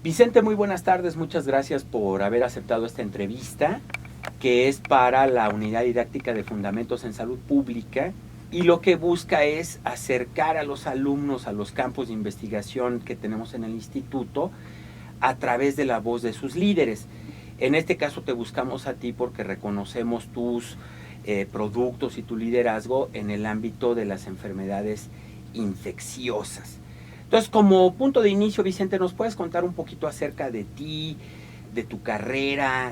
Vicente, muy buenas tardes. Muchas gracias por haber aceptado esta entrevista, que es para la Unidad Didáctica de Fundamentos en Salud Pública, y lo que busca es acercar a los alumnos a los campos de investigación que tenemos en el instituto a través de la voz de sus líderes. En este caso te buscamos a ti porque reconocemos tus productos y tu liderazgo en el ámbito de las enfermedades infecciosas. Entonces, como punto de inicio, Vicente, ¿nos puedes contar un poquito acerca de ti, de tu carrera,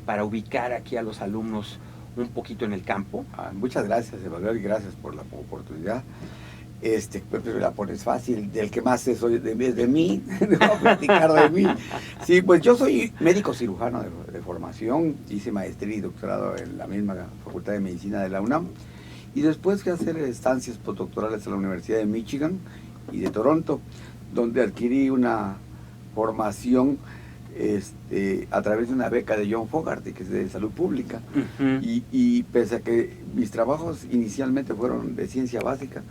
para ubicar aquí a los alumnos un poquito en el campo? Muchas gracias, Emanuel, y gracias por la oportunidad. Pues la pones fácil, del que más sé soy de mí, voy a platicar de mí. Sí, pues yo soy médico cirujano de formación, hice maestría y doctorado en la misma Facultad de Medicina de la UNAM, y después fui a hacer estancias postdoctorales en la Universidad de Michigan y de Toronto, donde adquirí una formación a través de una beca de John Fogarty, que es de salud pública. Y pese a que mis trabajos inicialmente fueron de ciencia básica,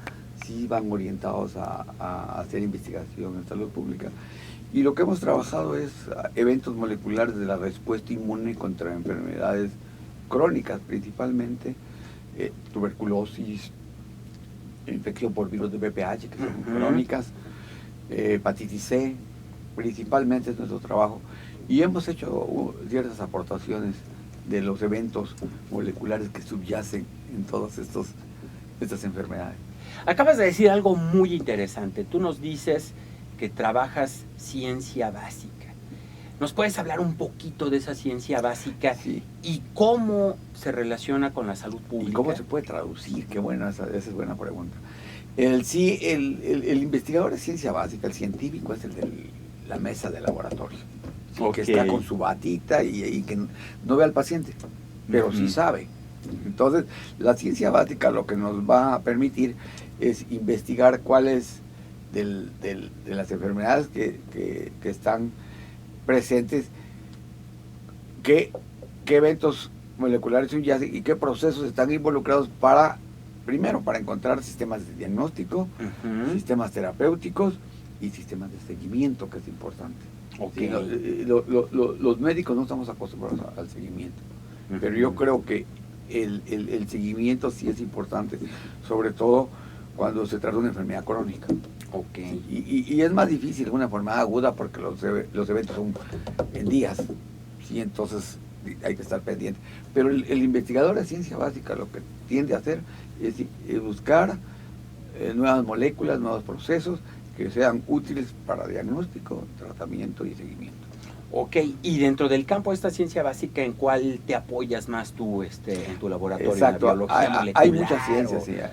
sí van orientados a hacer investigación en salud pública. Y lo que hemos trabajado es eventos moleculares de la respuesta inmune contra enfermedades crónicas, principalmente tuberculosis, infección por virus de VPH, que son crónicas, hepatitis C, principalmente es nuestro trabajo. Y hemos hecho ciertas aportaciones de los eventos moleculares que subyacen en todas estas enfermedades. Acabas de decir algo muy interesante. Tú nos dices que trabajas ciencia básica. ¿Nos puedes hablar un poquito de esa ciencia básica? Sí. Y cómo se relaciona con la salud pública? ¿Y cómo se puede traducir? Qué buena, esa es buena pregunta. El investigador de ciencia básica, el científico, es el de la mesa de laboratorio. Sí, okay. Que está con su batita y que no ve al paciente, pero sí sabe. Entonces, la ciencia básica lo que nos va a permitir es investigar cuáles de las enfermedades que están presentes, qué eventos moleculares subyacen y qué procesos están involucrados primero para encontrar sistemas de diagnóstico, sistemas terapéuticos y sistemas de seguimiento, que es importante. Okay. Sí, los médicos no estamos acostumbrados al seguimiento, pero yo creo que el seguimiento sí es importante, sobre todo cuando se trata de una enfermedad crónica. Okay. Y es más difícil una enfermedad aguda porque los eventos son en días, ¿sí? Entonces hay que estar pendiente. Pero el investigador de ciencia básica lo que tiende a hacer es buscar nuevas moléculas, nuevos procesos que sean útiles para diagnóstico, tratamiento y seguimiento. Ok, y dentro del campo de esta ciencia básica, ¿en cuál te apoyas más tú en tu laboratorio? Exacto, ¿En la biología molecular? Hay muchas ciencias, sí, hay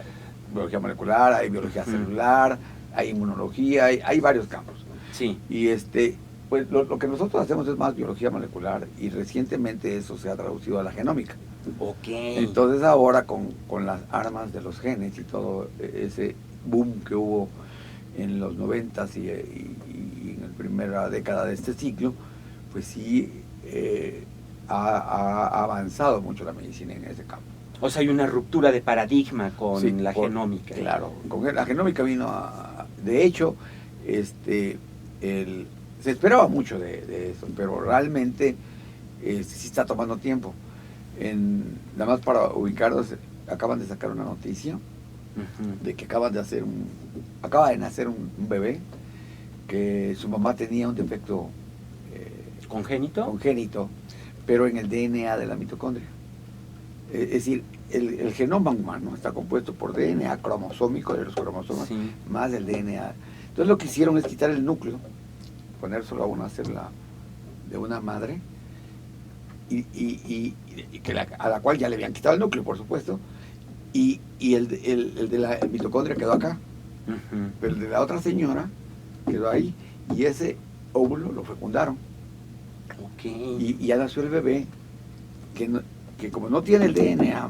biología molecular, hay biología celular, hay inmunología, hay varios campos. Sí. Y pues lo que nosotros hacemos es más biología molecular, y recientemente eso se ha traducido a la genómica. Ok. Entonces ahora con las armas de los genes y todo ese boom que hubo en los 90s y en la primera década de este siglo, pues sí ha avanzado mucho la medicina en ese campo. O sea, hay una ruptura de paradigma con la genómica. Claro, con la genómica vino de hecho, se esperaba mucho de eso, pero realmente sí está tomando tiempo. Nada más para ubicarlos, acaban de sacar una noticia de que acaba de nacer un bebé que su mamá tenía un defecto congénito, pero en el DNA de la mitocondria. Es decir, el genoma humano está compuesto por DNA cromosómico de los cromosomas, sí, más el DNA. Entonces lo que hicieron es quitar el núcleo, ponérselo a una célula de una madre, a la cual ya le habían quitado el núcleo, por supuesto, y el de la mitocondria quedó acá, pero el de la otra señora quedó ahí, y ese óvulo lo fecundaron. Okay. Y ya nació el bebé que como no tiene el DNA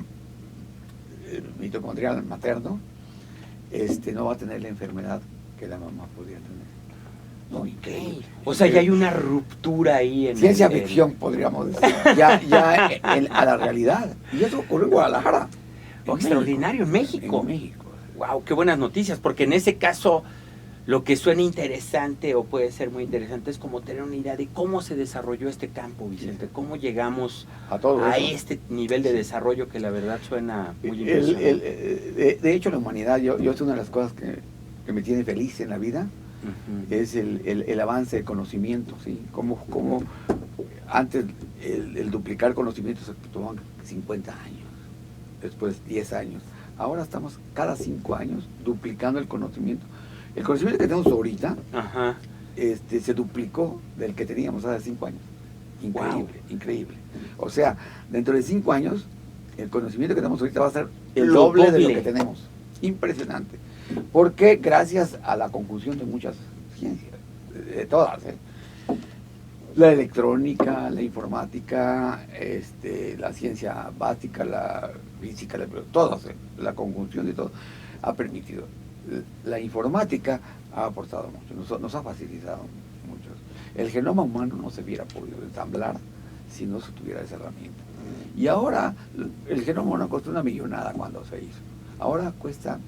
mitocondrial materno, no va a tener la enfermedad que la mamá podía tener. Okay. O sea, ya hay una ruptura ahí en ciencia ficción, podríamos decir, ya a la realidad. Y eso ocurrió en Guadalajara. Extraordinario, en México. En México. Wow, qué buenas noticias, porque en ese caso Lo que suena interesante o puede ser muy interesante es como tener una idea de cómo se desarrolló este campo, Vicente, cómo llegamos a todo a eso. este nivel de desarrollo que la verdad suena muy El- impresionante. de hecho, la humanidad, yo es una de las cosas que me tiene feliz en la vida, Ujú. es el avance de conocimiento, ¿sí? Como antes el duplicar conocimientos se tomaban 50 años, después 10 años. Ahora estamos cada 5 años duplicando el conocimiento. El conocimiento que tenemos ahorita Ajá. se duplicó del que teníamos hace 5 años. Increíble, Wow. increíble. O sea, dentro de 5 años, el conocimiento que tenemos ahorita va a ser el Lo doble de lo doble. que tenemos. Impresionante. Porque gracias a la conjunción de muchas ciencias, de todas, la electrónica, la informática, la ciencia básica, la física, todas, la conjunción de todo, ha permitido. La informática ha aportado mucho, nos ha facilitado mucho. El genoma humano no se hubiera podido ensamblar si no se tuviera esa herramienta. Y ahora, el genoma humano costó una millonada cuando se hizo. Ahora cuesta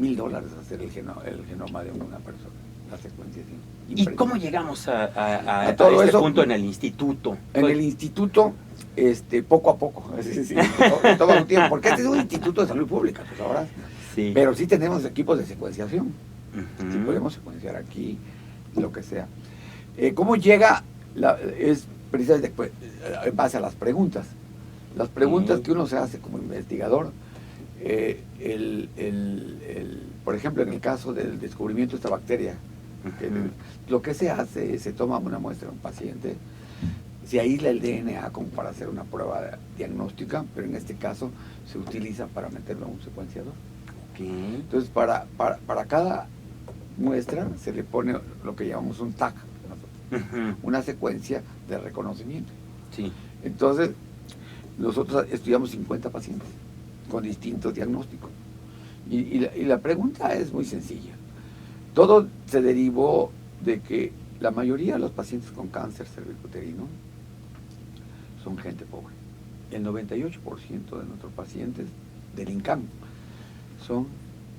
$1,000 hacer el genoma de una persona, la secuenciación. ¿Y cómo llegamos a todo este eso punto en el instituto? En el instituto, poco a poco, es decir, toma un tiempo, porque este es un instituto de salud pública, pues ahora, Sí. pero sí tenemos equipos de secuenciación, Ujú. sí podemos secuenciar aquí, lo que sea. ¿Cómo llega? Es precisamente en base a las preguntas. Las preguntas que uno se hace como investigador, por ejemplo, en el caso del descubrimiento de esta bacteria, lo que se hace es se toma una muestra de un paciente, se aísla el DNA como para hacer una prueba diagnóstica, pero en este caso se utiliza para meterlo a un secuenciador. Okay. Entonces, para cada muestra se le pone lo que llamamos un tag, una secuencia de reconocimiento. Sí. Entonces, nosotros estudiamos 50 pacientes con distintos diagnósticos. Y la pregunta es muy sencilla. Todo se derivó de que la mayoría de los pacientes con cáncer cervicuterino son gente pobre. El 98% de nuestros pacientes del INCAM son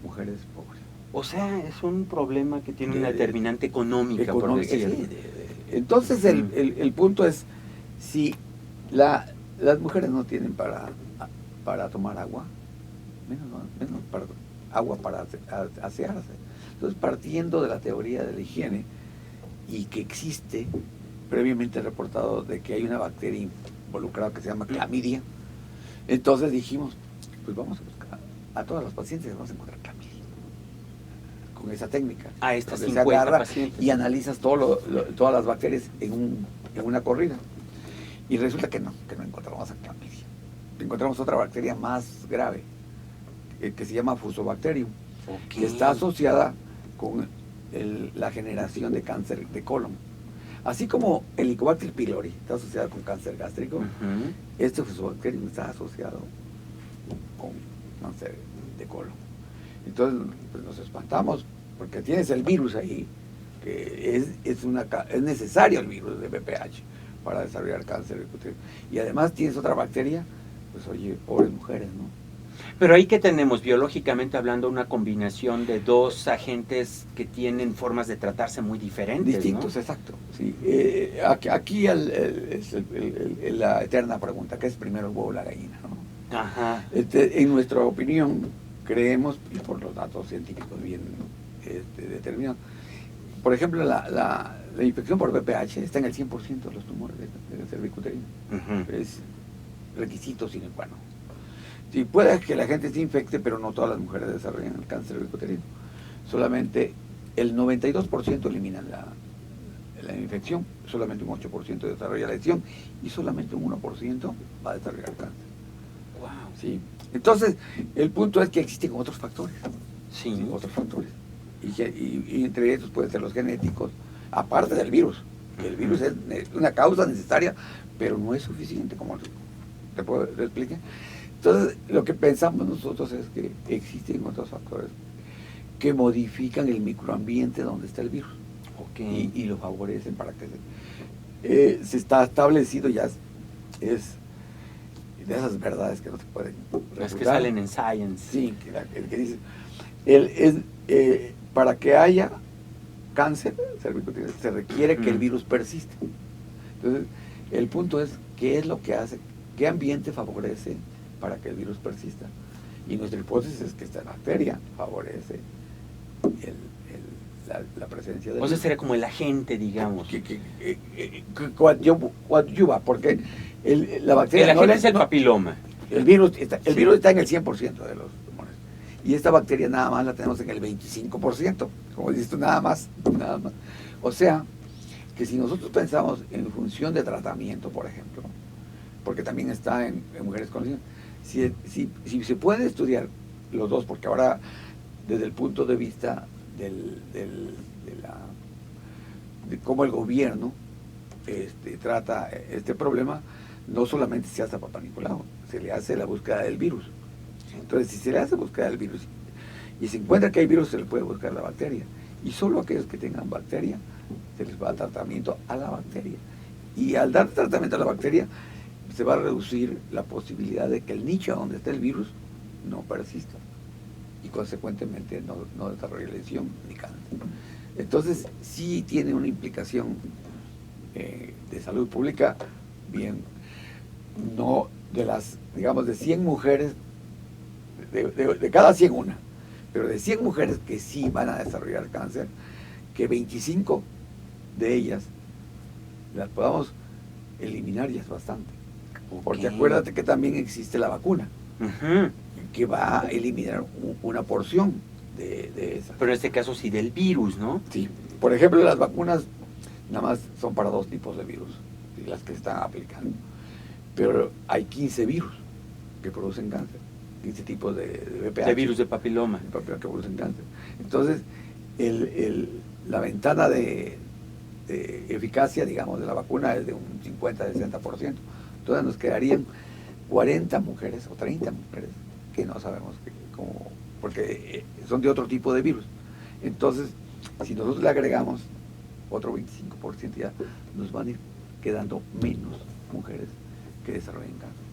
mujeres pobres. O sea, es un problema que tiene una determinante económica, por decirlo. Sí, entonces el punto es, si las mujeres no tienen para tomar agua, menos agua para asearse. Entonces, partiendo de la teoría de la higiene, y que existe previamente reportado de que hay una bacteria involucrada que se llama clamidia, entonces dijimos, pues vamos a buscar a todas las pacientes y vamos a encontrar clamidia con esa técnica. A estas donde 50 pacientes. y analizas todas las bacterias en una corrida. Y resulta que no encontramos a clamidia. Encontramos otra bacteria más grave, que se llama Fusobacterium, que está asociada con la generación de cáncer de colon. Así como el Helicobacter pylori está asociado con cáncer gástrico, este Fusobacterium está asociado con cáncer de colon. Entonces, pues nos espantamos, porque tienes el virus ahí, que es necesario el virus de BPH para desarrollar cáncer. Y además tienes otra bacteria, pues oye, pobres mujeres, ¿no? Pero ahí que tenemos, biológicamente hablando, una combinación de dos agentes que tienen formas de tratarse muy diferentes, distintos, ¿no? Exacto. Sí. Aquí es la eterna pregunta, ¿qué es primero el huevo o la gallina? ¿No? Ajá. En nuestra opinión, creemos, y por los datos científicos bien determinados, por ejemplo, la infección por VPH está en el 100% de los tumores del cervicuterino. Es requisito sine qua non. Sí, puede que la gente se infecte, pero no todas las mujeres desarrollan el cáncer cervicuterino. Solamente el 92% eliminan la infección, solamente un 8% desarrolla la lesión y solamente un 1% va a desarrollar el cáncer. Wow. Sí. Entonces, el punto es que existen otros factores. Sí. Otros factores. Y entre esos pueden ser los genéticos, aparte del virus. Que el virus es una causa necesaria, pero no es suficiente, como te expliqué. Entonces, lo que pensamos nosotros es que existen otros factores que modifican el microambiente donde está el virus. Okay. Y lo favorecen para que se está establecido, ya es de esas verdades que no se pueden refutar. Las que salen en Science. Sí, que dice, para que haya cáncer cervicuterino se requiere que el Ujú. virus persista. Entonces, el punto es qué es lo que hace, qué ambiente favorece para que el virus persista. Y nuestra hipótesis es que esta bacteria favorece la presencia del O sea, virus. sería como el agente, digamos. Que coadyuva, porque la bacteria... El agente es el papiloma. El virus está Sí. en el 100% de los pulmones. Y esta bacteria nada más la tenemos en el 25%. Como dices tú, nada más. O sea, que si nosotros pensamos en función de tratamiento, por ejemplo, porque también está en mujeres con lesiones, si se puede estudiar los dos, porque ahora, desde el punto de vista de cómo el gobierno trata este problema, no solamente se hace a Papá Nicolau, se le hace la búsqueda del virus. Entonces, si se le hace búsqueda del virus y se encuentra que hay virus, se le puede buscar la bacteria. Y solo aquellos que tengan bacteria, se les va a dar tratamiento a la bacteria. Y al dar tratamiento a la bacteria, se va a reducir la posibilidad de que el nicho donde está el virus no persista. Y consecuentemente no desarrolle lesión ni cáncer. Entonces, sí tiene una implicación de salud pública, bien, no de las, digamos, de 100 mujeres, de cada 100 una, pero de 100 mujeres que sí van a desarrollar cáncer, que 25 de ellas las podamos eliminar ya es bastante. Porque acuérdate que también existe la vacuna, Ujú. que va a eliminar una porción de esa. Pero en este caso sí del virus, ¿no? Sí. Por ejemplo, las vacunas nada más son para 2 tipos de virus, ¿sí? Las que se están aplicando. Pero hay 15 virus que producen cáncer, 15 tipos de VPH. De virus de papiloma. Que producen cáncer. Entonces, la ventana de eficacia, digamos, de la vacuna es de un 50-60%. Entonces nos quedarían 40 mujeres o 30 mujeres que no sabemos cómo, porque son de otro tipo de virus. Entonces, si nosotros le agregamos otro 25%, ya nos van a ir quedando menos mujeres que desarrollen cáncer.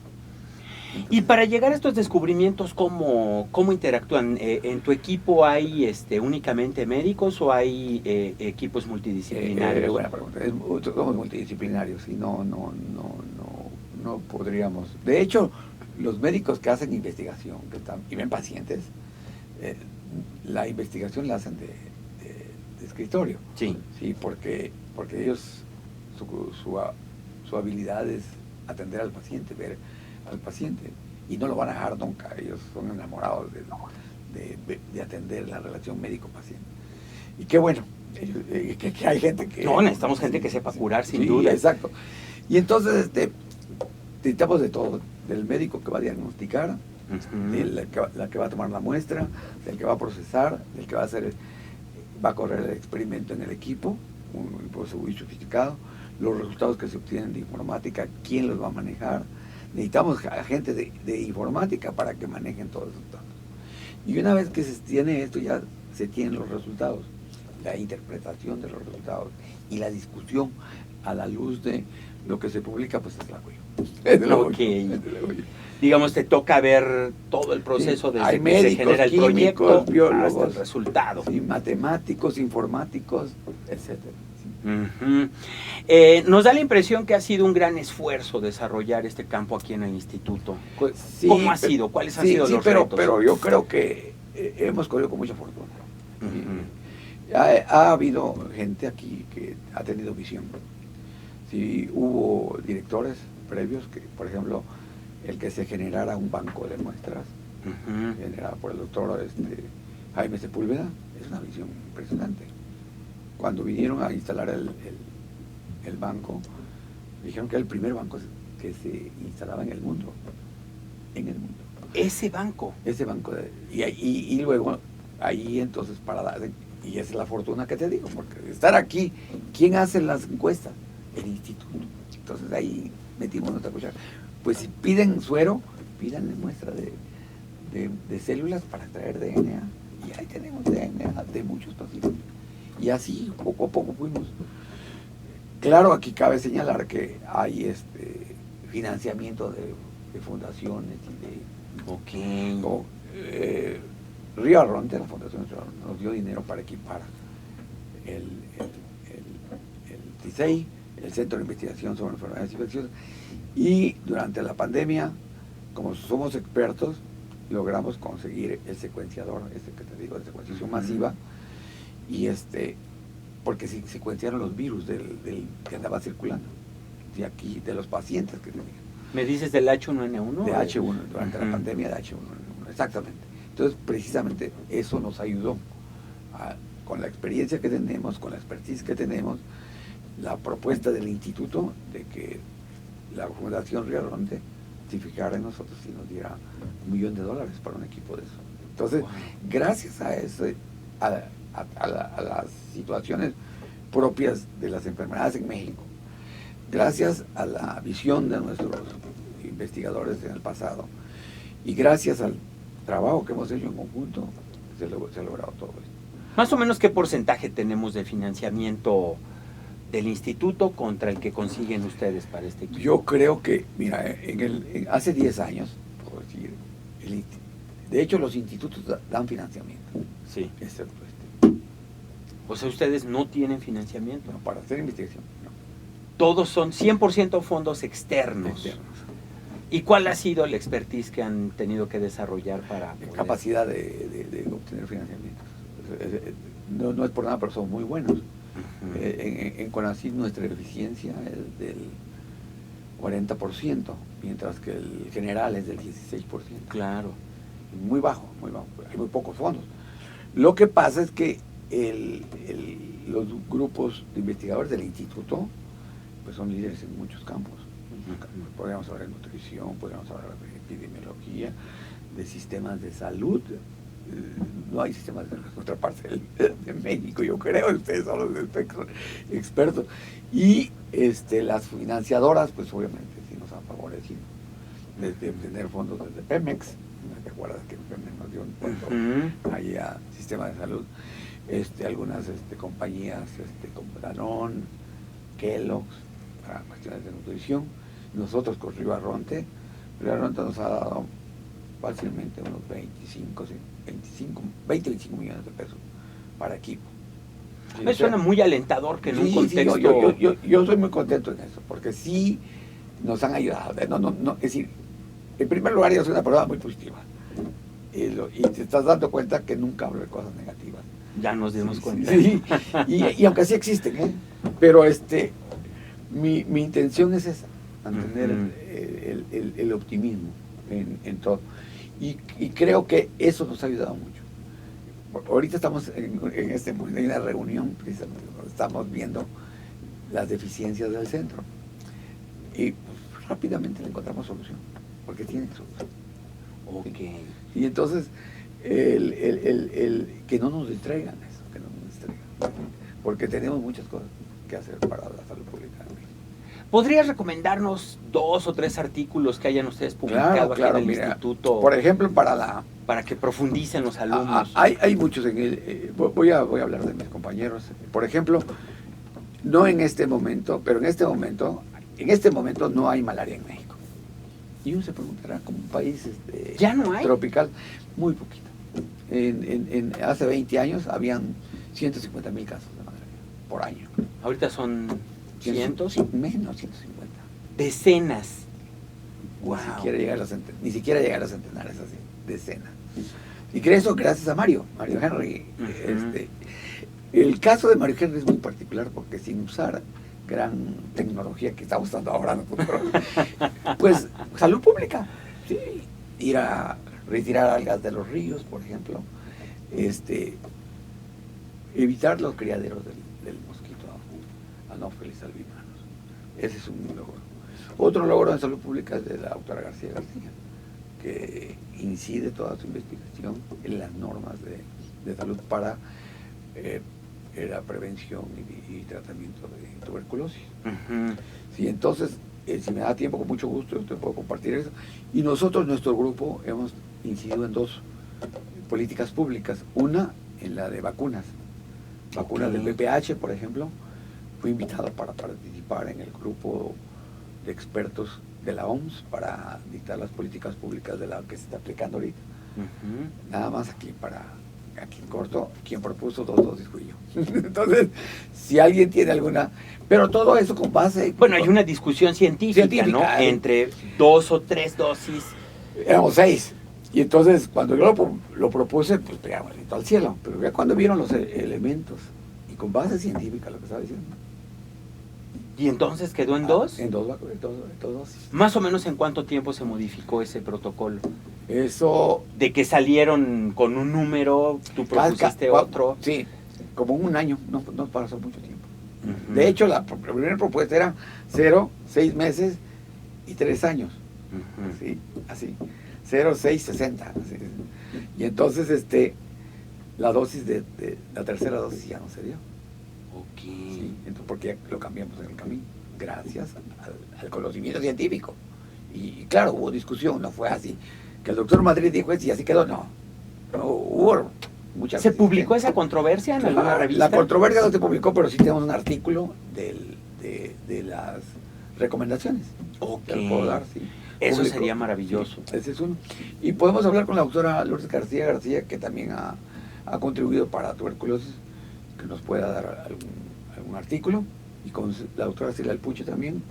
Entonces, Y para llegar a estos descubrimientos, ¿cómo interactúan? ¿En tu equipo hay únicamente médicos o hay equipos multidisciplinarios? buena pregunta. Somos multidisciplinarios y no podríamos. De hecho, los médicos que hacen investigación y ven pacientes, la investigación la hacen de escritorio. Sí. Sí, porque ellos, su habilidad es atender al paciente, ver al paciente, y no lo van a dejar nunca. Ellos son enamorados de atender la relación médico-paciente. Y qué bueno, que hay gente que... No, necesitamos gente que sepa curar, sin sí, duda. Exacto. Y entonces necesitamos de todo, del médico que va a diagnosticar, Ujú. de la que va a tomar la muestra, del que va a procesar, del que va a correr el experimento en el equipo, un equipo muy sofisticado, los resultados que se obtienen de informática, quién los va a manejar. Necesitamos gente de informática para que manejen todos esos datos. Y una vez que se tiene esto, ya se tienen los resultados, la interpretación de los resultados y la discusión a la luz de lo que se publica, pues es la Ok. Digamos, te toca ver todo el proceso Sí, desde hay que médicos, se genera el químicos, proyecto biólogos, hasta el resultado. sí, matemáticos, informáticos, etcétera. Sí. Ujú. Nos da la impresión que ha sido un gran esfuerzo desarrollar este campo aquí en el instituto. Sí, ¿Cómo ha sido? ¿Cuáles han sido los retos? pero yo creo que hemos corrido con mucha fortuna. Ujú. Ha habido gente aquí que ha tenido visión. Sí, hubo directores previos que, por ejemplo, el que se generara un banco de muestras, Ujú. generado por el doctor Jaime Sepúlveda, es una visión impresionante. Cuando vinieron a instalar el banco, dijeron que era el primer banco que se instalaba en el mundo. En el mundo. Ese banco. Ese banco. Y luego, ahí entonces, y esa es la fortuna que te digo, porque estar aquí, ¿quién hace las encuestas? El instituto. Entonces ahí metimos nuestra cuchara. Pues si piden suero, pídanle muestra de células para extraer DNA. Y ahí tenemos DNA de muchos pacientes. Y así, poco a poco fuimos. Claro, aquí cabe señalar que hay financiamiento de fundaciones y Ok. Río Arronte, la Fundación Río Arronte, nos dio dinero para equipar el TISEI, el Centro de Investigación sobre Enfermedades Infecciosas, y durante la pandemia, como somos expertos, logramos conseguir el secuenciador, que te digo, de secuenciación masiva, y porque se secuenciaron los virus que andaba circulando, de aquí, de los pacientes que tenían. ¿Me dices del H1N1? De H1, durante la pandemia de H1N1, exactamente. Entonces, precisamente eso nos ayudó, con la experiencia que tenemos, con la expertise que tenemos, la propuesta del instituto de que la Fundación Río Arronte se fijara en nosotros y nos diera $1 millón para un equipo de eso. Entonces, gracias a eso, a las situaciones propias de las enfermedades en México, gracias a la visión de nuestros investigadores en el pasado y gracias al trabajo que hemos hecho en conjunto, se ha logrado todo esto. Más o menos, ¿qué porcentaje tenemos de financiamiento del instituto contra el que consiguen ustedes para este equipo? Yo creo que, mira, hace 10 años, por decir, de hecho los institutos dan financiamiento. Sí. Excepto O sea, ustedes no tienen financiamiento. No, para hacer investigación, no. Todos son 100% fondos externos. ¿Y cuál ha sido la expertise que han tenido que desarrollar para poder... Capacidad de obtener financiamiento. No es por nada, pero son muy buenos. En CONACYT nuestra eficiencia es del 40%, mientras que el general es del 16%. Claro. Muy bajo, hay muy pocos fondos. Lo que pasa es que los grupos de investigadores del instituto pues son líderes en muchos campos. Podríamos hablar de nutrición, podríamos hablar de epidemiología, de sistemas de salud. No hay sistemas de otra parte de México, yo creo, ustedes son los expertos. Y las financiadoras, pues obviamente sí nos han favorecido, desde obtener fondos desde Pemex. ¿Te acuerdas que Pemex nos dio un fondo ahí a sistema de salud? Algunas compañías como Danone, Kellogg's, para cuestiones de nutrición. Nosotros con Río Arronte nos ha dado fácilmente unos 20-25 millones de pesos para equipo. Sí, me suena muy alentador que en un contexto... Sí, yo soy muy contento en eso, porque sí nos han ayudado. Es decir, en primer lugar, yo soy una persona muy positiva. Y te estás dando cuenta que nunca hablo de cosas negativas. Ya nos dimos cuenta. Sí, y aunque sí existen, pero mi intención es esa, mantener el optimismo en todo. Y creo que eso nos ha ayudado mucho. Ahorita estamos en una reunión, precisamente, donde estamos viendo las deficiencias del centro. Y pues, rápidamente le encontramos solución, porque tiene solución. Ok. Y entonces, que no nos distraigan eso, que no nos distraigan. Porque tenemos muchas cosas que hacer para la salud pública. ¿Podrías recomendarnos 2 o 3 artículos que hayan ustedes publicado aquí en el instituto? Por ejemplo, para que profundicen los alumnos. Hay muchos voy a hablar de mis compañeros. Por ejemplo, no en este momento, pero en este momento no hay malaria en México. Y uno se preguntará, como un país ¿ya no hay? Tropical, muy poquito. Hace 20 años habían 150,000 casos de malaria por año. Ahorita son cientos. Menos, 150. Decenas. Wow. Ni siquiera llegar a centenares, así, decenas. Y que eso gracias a Mario Henry. El caso de Mario Henry es muy particular porque sin usar gran tecnología que estamos usando ahora nosotros, pues salud pública, sí, ir a retirar algas de los ríos, por ejemplo, evitar los criaderos del mosquito Anopheles albimanus. Ese es un logro. Otro logro en salud pública es de la doctora García García, que incide toda su investigación en las normas de salud para la prevención y tratamiento de tuberculosis. Sí, entonces, si me da tiempo, con mucho gusto, yo te puedo compartir eso. Y nosotros, nuestro grupo, hemos incidido en 2 políticas públicas. Una, en la de vacunas. Vacunas del VPH, por ejemplo. Fui invitado para participar en el grupo de expertos de la OMS para dictar las políticas públicas de la que se está aplicando ahorita. Nada más aquí en corto, quien propuso 2 dosis fui yo. Entonces, si alguien tiene alguna, pero todo eso con base. Bueno, hay una discusión científica, ¿no? Entre 2 o 3 dosis. Éramos 6. Y entonces, cuando yo lo propuse, pues pegamos el grito al cielo. Pero ya cuando vieron los elementos, y con base científica, lo que estaba diciendo. ¿Y entonces quedó en 2? En dos dosis. ¿Más o menos en cuánto tiempo se modificó ese protocolo? Eso... De que salieron con un número, tú propusiste otro. Sí, como un año, no pasó mucho tiempo. De hecho, la primera propuesta era 0, 6 meses y 3 años. Sí, así. 0, 6, 60. Así. Y entonces la dosis la tercera dosis ya no se dio. Ok. Sí, entonces, porque lo cambiamos en el camino, gracias al conocimiento científico. Y claro, hubo discusión, no fue así. Que el doctor Madrid dijo y así quedó, no hubo muchas. ¿Se publicó esa controversia en alguna revista? La controversia no se publicó, pero sí tenemos un artículo de las recomendaciones. Ok. Te lo puedo dar, sí. Eso Público. sería maravilloso. Sí, ese es uno. Y podemos hablar con la doctora Lourdes García, que también ha contribuido para tuberculosis, que nos pueda dar algún artículo, y con la doctora Silvia Puche también,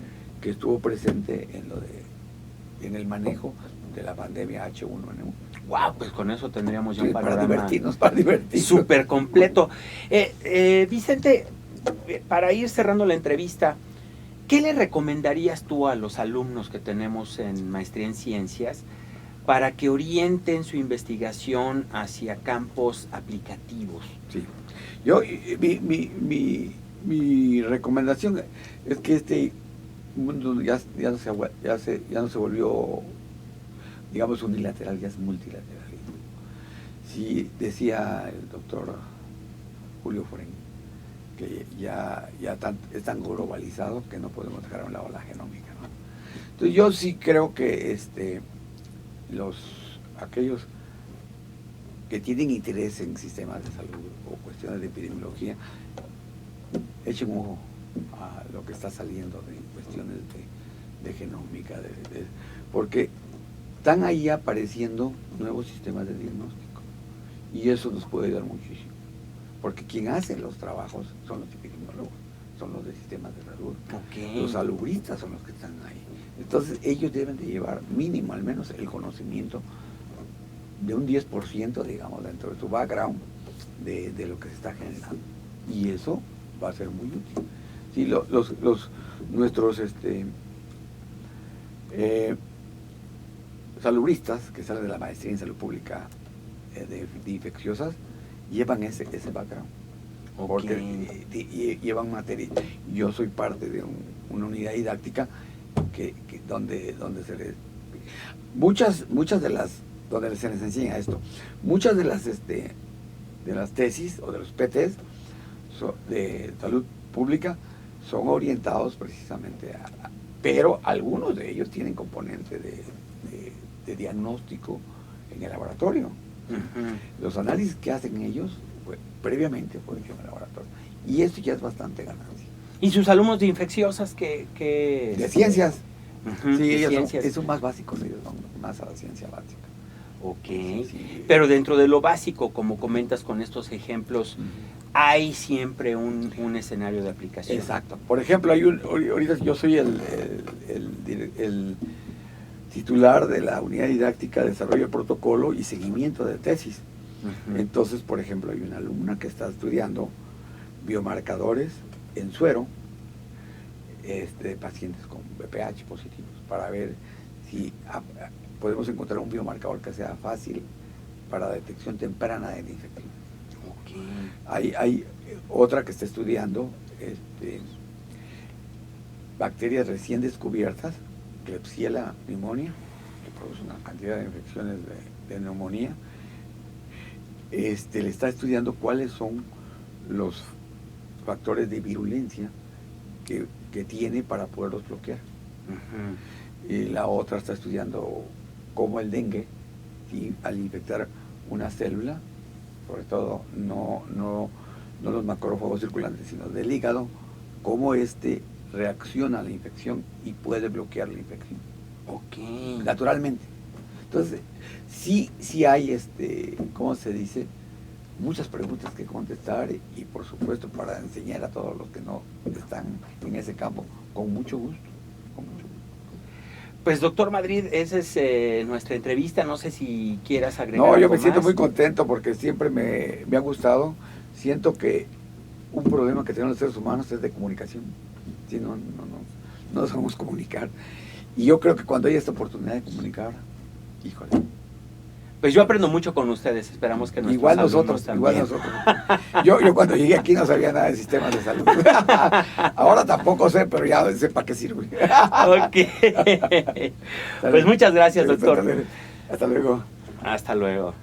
que estuvo presente en el manejo de la pandemia H1N1. Wow, pues con eso tendríamos ya Sí, un panorama para divertirnos. súper completo. Vicente, para ir cerrando la entrevista, ¿qué le recomendarías tú a los alumnos que tenemos en Maestría en Ciencias para que orienten su investigación hacia campos aplicativos? Sí. Yo, mi recomendación es que este mundo ya no se volvió, digamos, unilateral, ya es multilateralismo. Sí, decía el doctor Julio Forén que ya es tan globalizado que no podemos dejar a un lado la genómica, ¿no? Entonces yo sí creo que aquellos que tienen interés en sistemas de salud o cuestiones de epidemiología, echen un ojo a lo que está saliendo de cuestiones de genómica, porque están ahí apareciendo nuevos sistemas de diagnóstico y eso nos puede ayudar muchísimo, porque quien hace los trabajos son los epidemiólogos, son los de sistemas de salud. Okay. Los salubristas son los que están ahí. Entonces ellos deben de llevar mínimo al menos el conocimiento de un 10%, digamos, dentro de su background de lo que se está generando. Y eso va a ser muy útil. Sí, nuestros salubristas que salen de la maestría en salud pública de infecciosas llevan ese background. Okay. Porque llevan materia. Yo soy parte de una unidad didáctica donde se les... Muchas de las... donde se les enseña esto. Muchas de las tesis o de los PTs de salud pública son orientados precisamente pero algunos de ellos tienen componente de diagnóstico en el laboratorio. Uh-huh. Los análisis que hacen ellos previamente fueron hechos en el laboratorio. Y esto ya es bastante ganancia. ¿Y sus alumnos de infecciosas que de ciencias? Uh-huh, sí, de ellos ciencias. Son más básicos, ellos son más a la ciencia básica. Ok, sí. Pero dentro de lo básico, como comentas con estos ejemplos, hay siempre un escenario de aplicación. Exacto. Por ejemplo, ahorita yo soy el titular de la unidad didáctica de desarrollo de protocolo y seguimiento de tesis. Uh-huh. Entonces, por ejemplo, hay una alumna que está estudiando biomarcadores en suero de pacientes con VPH positivos para ver si podemos encontrar un biomarcador que sea fácil para detección temprana de la infección. Okay. Hay otra que está estudiando bacterias recién descubiertas, Klebsiella pneumonia, que produce una cantidad de infecciones de neumonía. Le está estudiando cuáles son los factores de virulencia que tiene para poderlos bloquear. Uh-huh. Y la otra está estudiando cómo el dengue, ¿sí? Al infectar una célula, sobre todo no los macrófagos circulantes, sino del hígado, cómo reacciona a la infección y puede bloquear la infección. Okay. Naturalmente. Entonces, sí hay, ¿cómo se dice? Muchas preguntas que contestar y por supuesto para enseñar a todos los que no están en ese campo, con mucho gusto, con mucho gusto. Pues doctor Madrid, esa es nuestra entrevista, no sé si quieras agregar No, yo algo me siento más. muy contento porque siempre me ha gustado, siento que un problema que tienen los seres humanos es de comunicación, si no sabemos comunicar, y yo creo que cuando hay esta oportunidad de comunicar, híjole. Pues yo aprendo mucho con ustedes, esperamos que nuestros Igual alumnos nosotros, igual también. nosotros. Yo cuando llegué aquí no sabía nada de sistemas de salud. Ahora tampoco sé, pero ya sé para qué sirve. Ok. Pues muchas gracias, doctor. Hasta luego. Hasta luego.